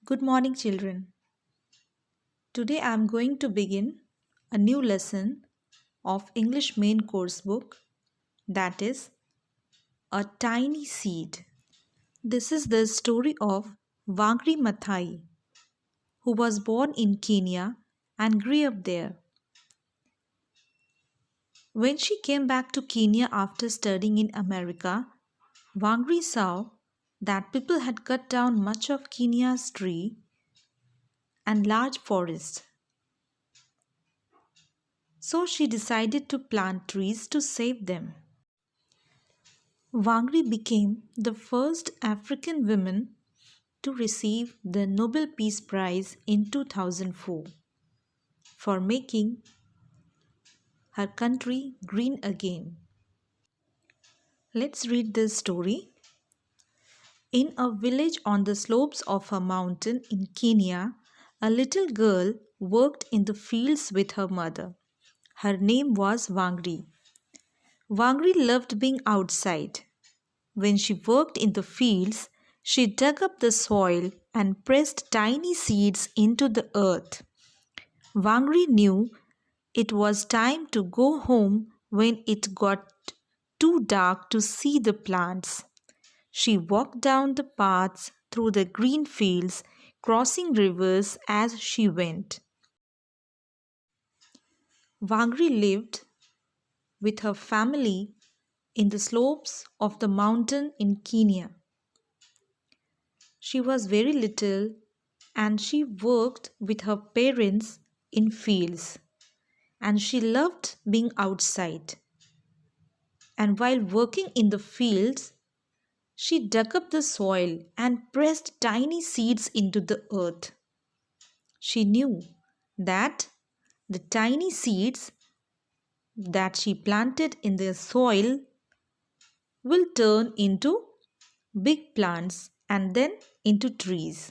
Good morning, children. Today I am going to begin a new lesson of English main course book, that is A Tiny Seed. This is the story of Wangari Maathai, who was born in Kenya and grew up there. When she came back to Kenya after studying in America, Wangari saw that people had cut down much of Kenya's tree and large forests. So she decided to plant trees to save them. Wangari became the first African woman to receive the Nobel Peace Prize in 2004 for making her country green again. Let's read this story. In a village on the slopes of a mountain in Kenya, a little girl worked in the fields with her mother. Her name was Wangari. Wangari loved being outside. When she worked in the fields, she dug up the soil and pressed tiny seeds into the earth. Wangari knew it was time to go home when it got too dark to see the plants. She walked down the paths through the green fields, crossing rivers as she went. Wangari lived with her family in the slopes of the mountain in Kenya. She was very little and she worked with her parents in fields, and she loved being outside. And while working in the fields, she dug up the soil and pressed tiny seeds into the earth. She knew that the tiny seeds that she planted in the soil will turn into big plants and then into trees.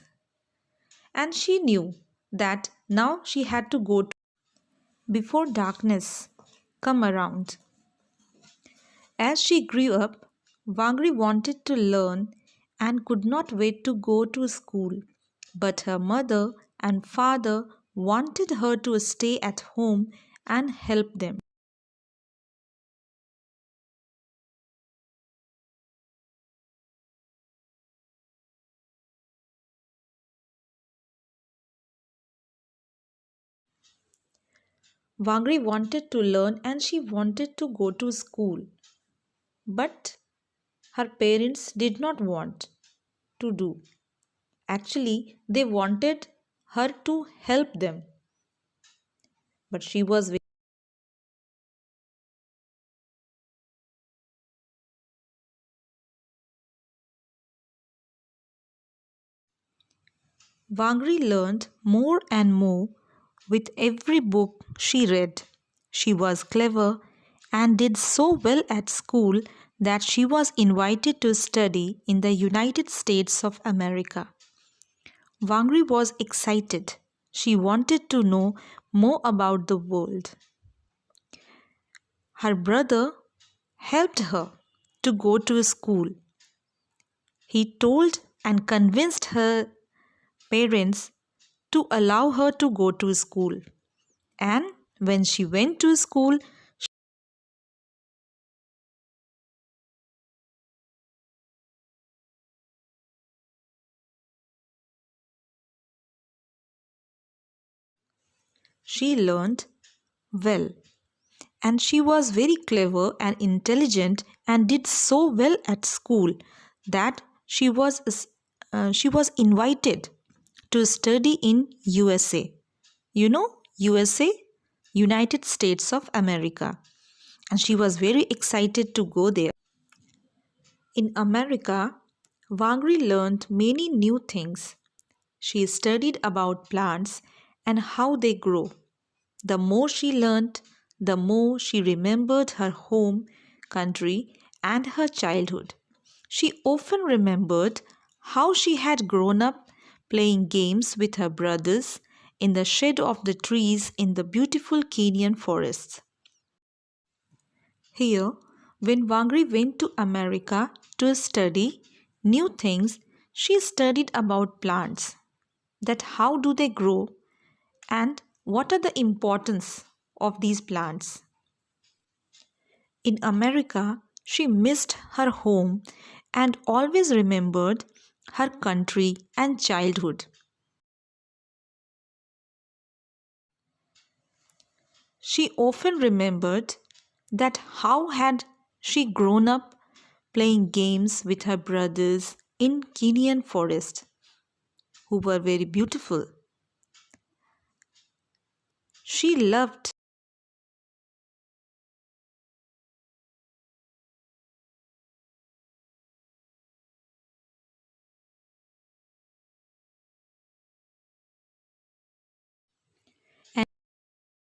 And she knew that now she had to go before darkness come around. As she grew up, Wangari wanted to learn and could not wait to go to school, but her mother and father wanted her to stay at home and help them. Wangari wanted to learn and she wanted to go to school, but her parents did not want to do. Actually, they wanted her to help them, but she was Wangari learned more and more with every book she read. She was clever and did so well at school that she was invited to study in the United States of America. Wangari was excited. She wanted to know more about the world. Her brother helped her to go to school. He told and convinced her parents to allow her to go to school. And when she went to school, she learned well. And she was very clever and intelligent and did so well at school that she was invited to study in USA. You know USA, United States of America, and she was very excited to go there. In America, Wangari learned many new things. She studied about plants and how they grow. The more she learned, the more she remembered her home country and her childhood. She often remembered how she had grown up playing games with her brothers in the shade of the trees in the beautiful Kenyan forests. Here, when Wangari went to America to study new things, she studied about plants. that how do they grow and what are the importance of these plants. In America, she missed her home and always remembered her country and childhood. She often remembered that how had she grown up playing games with her brothers in Kenyan forest, who were very beautiful. She loved